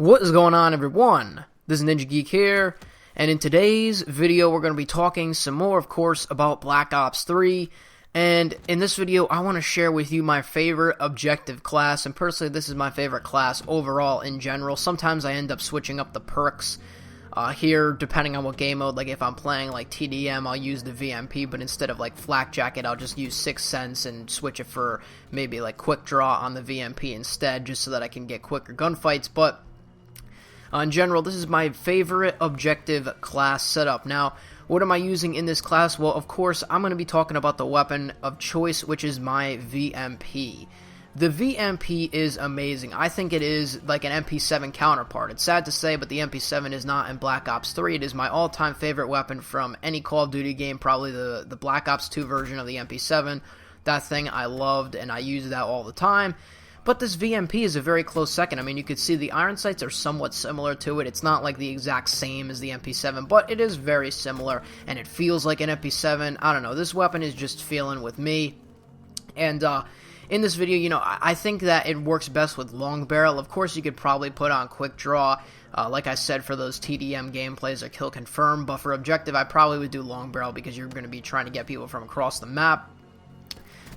What is going on, everyone? This is Ninja Geek here, and in today's video we're going to be talking some more, of course, about Black Ops 3, and in this video I want to share with you my favorite objective class, and personally this is my favorite class overall in general. Sometimes I end up switching up the perks here depending on what game mode. Like if I'm playing like TDM, I'll use the VMP, but instead of like Flak Jacket, I'll just use 6th Sense and switch it for maybe like Quick Draw on the VMP instead, just so that I can get quicker gunfights. But in general, this is my favorite objective class setup. Now, what am I using in this class? Well, of course, I'm going to be talking about the weapon of choice, which is my VMP. The VMP is amazing. I think it is like an MP7 counterpart. It's sad to say, but the MP7 is not in Black Ops 3. It is my all-time favorite weapon from any Call of Duty game, probably the Black Ops 2 version of the MP7. That thing I loved, and I use that all the time. But this VMP is a very close second. I mean, you could see the iron sights are somewhat similar to it. It's not like the exact same as the MP7, but it is very similar, and it feels like an MP7. I don't know. This weapon is just feeling with me. And in this video, you know, I think that it works best with long barrel. Of course, you could probably put on quick draw, like I said, for those TDM gameplays or kill confirm. But for objective, I probably would do long barrel because you're going to be trying to get people from across the map.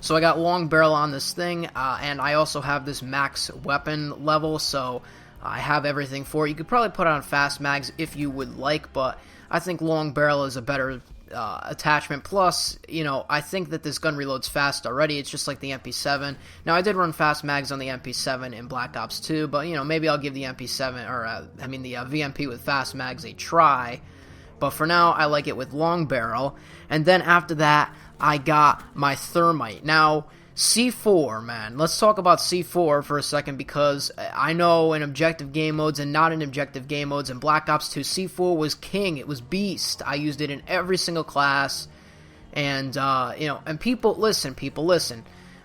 So I got long barrel on this thing, and I also have this max weapon level, so I have everything for it. You could probably put on fast mags if you would like, but I think long barrel is a better attachment. Plus, you know, I think that this gun reloads fast already. It's just like the MP7. Now, I did run fast mags on the MP7 in Black Ops 2, but, you know, maybe I'll give the MP7, or the VMP with fast mags a try. But for now, I like it with long barrel. And then after that, I got my thermite. Now, C4, man. Let's talk about C4 for a second, because I know in objective game modes and not in objective game modes, in Black Ops 2, C4 was king. It was beast. I used it in every single class. And, you know, and people listen.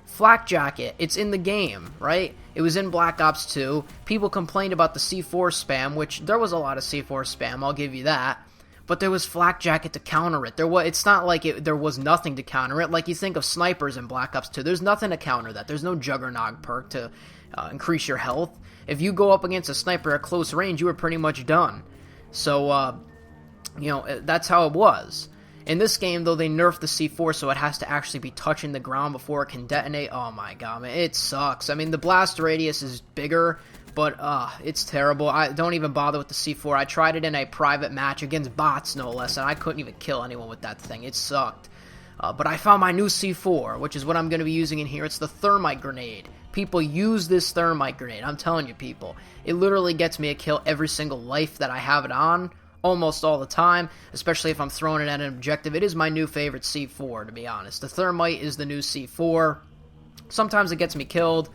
Flak Jacket, it's in the game, right? It was in Black Ops 2. People complained about the C4 spam, which there was a lot of C4 spam, I'll give you that. But there was Flak Jacket to counter it. It's not like there was nothing to counter it. Like you think of snipers in Black Ops 2. There's nothing to counter that. There's no Juggernog perk to increase your health. If you go up against a sniper at close range, you were pretty much done. So, you know, that's how it was. In this game, though, they nerfed the C4, so it has to actually be touching the ground before it can detonate. Oh my god, man, it sucks. I mean, the blast radius is bigger, but it's terrible. I don't even bother with the C4. I tried it in a private match against bots, no less, and I couldn't even kill anyone with that thing. It sucked. But I found my new C4, which is what I'm going to be using in here. It's the thermite grenade. People use this thermite grenade. I'm telling you, people. It literally gets me a kill every single life that I have it on, almost all the time, especially if I'm throwing it at an objective. It is my new favorite C4, to be honest. The thermite is the new C4. Sometimes it gets me killed,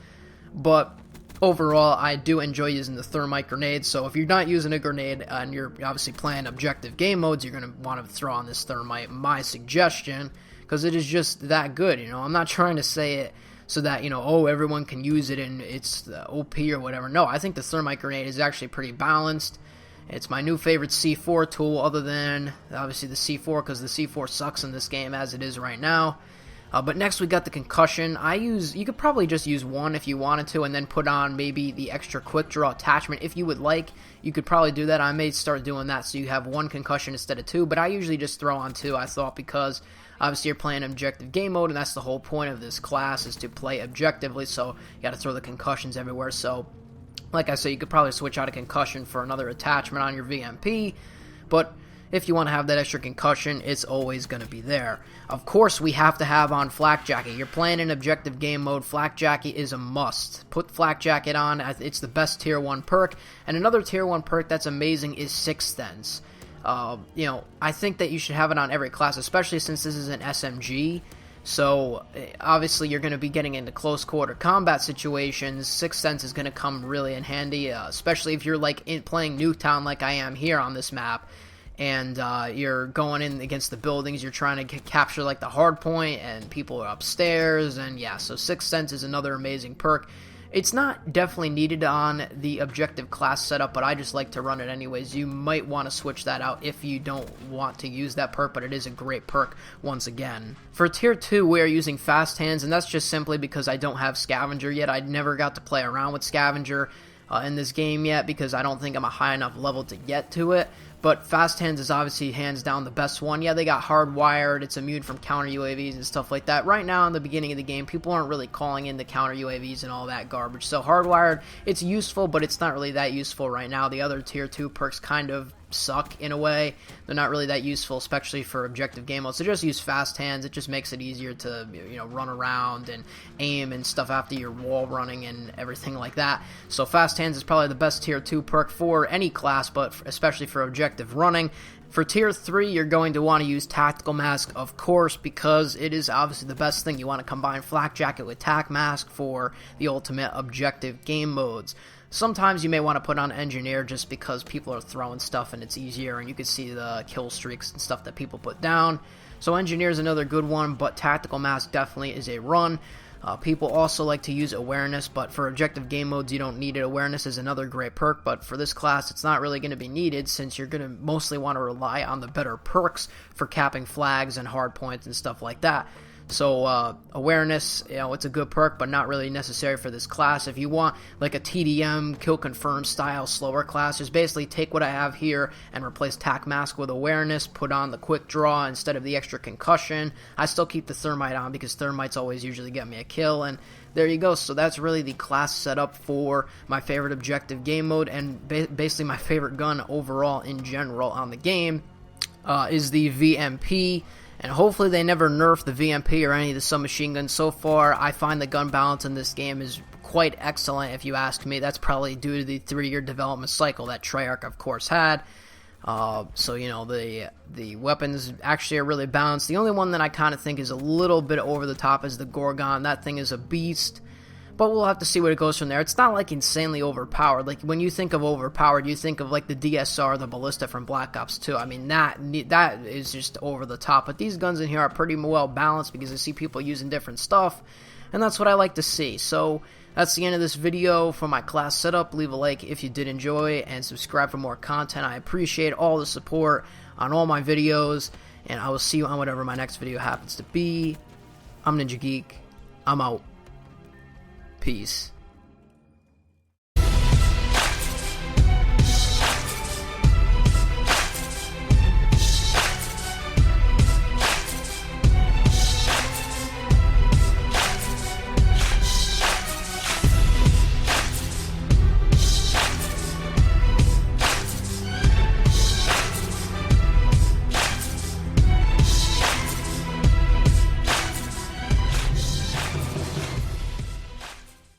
but overall, I do enjoy using the thermite grenade. So if you're not using a grenade and you're obviously playing objective game modes, you're going to want to throw on this thermite, my suggestion, because it is just that good. You know, I'm not trying to say it so that, you know, oh, everyone can use it and it's the OP or whatever. No, I think the thermite grenade is actually pretty balanced. It's my new favorite C4 tool, other than obviously the C4, because the C4 sucks in this game as it is right now. But next we got the concussion. You could probably just use one if you wanted to, and then put on maybe the extra quick draw attachment if you would like. You could probably do that. I may start doing that so you have one concussion instead of two, but I usually just throw on two, I thought, because obviously you're playing objective game mode, and that's the whole point of this class, is to play objectively, so you got to throw the concussions everywhere. So like I said, you could probably switch out a concussion for another attachment on your VMP, but if you want to have that extra concussion, it's always going to be there. Of course, we have to have on Flak Jacket. You're playing in objective game mode, Flak Jacket is a must. Put Flak Jacket on. It's the best tier 1 perk. And another tier 1 perk that's amazing is 6th Sense. You know, I think that you should have it on every class, especially since this is an SMG. So, obviously, you're going to be getting into close quarter combat situations. 6th Sense is going to come really in handy, especially if you're like playing Nuketown like I am here on this map. And you're going in against the buildings, you're trying to capture like the hard point, and people are upstairs, and yeah, so 6th Sense is another amazing perk. It's not definitely needed on the objective class setup, but I just like to run it anyways. You might want to switch that out if you don't want to use that perk, but it is a great perk once again. For tier 2, we are using fast hands, and that's just simply because I don't have Scavenger yet. I never got to play around with Scavenger. in this game yet because I don't think I'm a high enough level to get to it. But Fast Hands is obviously hands down the best one. Yeah, they got hardwired, it's immune from counter UAVs and stuff like that. Right now in the beginning of the game, people aren't really calling in the counter UAVs and all that garbage. So hardwired, it's useful, but it's not really that useful right now. The other tier 2 perks kind of suck in a way. They're not really that useful, especially for objective game mode. So just use Fast Hands. It just makes it easier to, you know, run around and aim and stuff after your wall running and everything like that. So Fast Hands is probably the best tier 2 perk for any class, but especially for objective running. For tier 3, you're going to want to use Tactical Mask, of course, because it is obviously the best thing. You want to combine Flak Jacket with Tac Mask for the ultimate objective game modes. Sometimes you may want to put on Engineer just because people are throwing stuff and it's easier and you can see the kill streaks and stuff that people put down. So Engineer is another good one, but Tactical Mask definitely is a run. People also like to use Awareness, but for objective game modes you don't need it. Awareness is another great perk, but for this class it's not really going to be needed since you're going to mostly want to rely on the better perks for capping flags and hard points and stuff like that. So Awareness, you know, it's a good perk, but not really necessary for this class. If you want like a TDM kill confirm style slower class, just basically take what I have here and replace Tac Mask with Awareness, put on the quick draw instead of the extra concussion. I still keep the Thermite on because Thermites always usually get me a kill, and there you go. So that's really the class setup for my favorite objective game mode, and basically my favorite gun overall in general on the game is the VMP. And hopefully they never nerf the VMP or any of the submachine guns. So far, I find the gun balance in this game is quite excellent, if you ask me. That's probably due to the 3-year development cycle that Treyarch, of course, had. So, you know, the weapons actually are really balanced. The only one that I kind of think is a little bit over the top is the Gorgon. That thing is a beast. But we'll have to see where it goes from there. It's not like insanely overpowered. Like when you think of overpowered, you think of like the DSR, the Ballista from Black Ops 2. I mean, that is just over the top. But these guns in here are pretty well balanced because I see people using different stuff, and that's what I like to see. So that's the end of this video for my class setup. Leave a like if you did enjoy, and subscribe for more content. I appreciate all the support on all my videos, and I will see you on whatever my next video happens to be. I'm Ninja Geek. I'm out. Peace.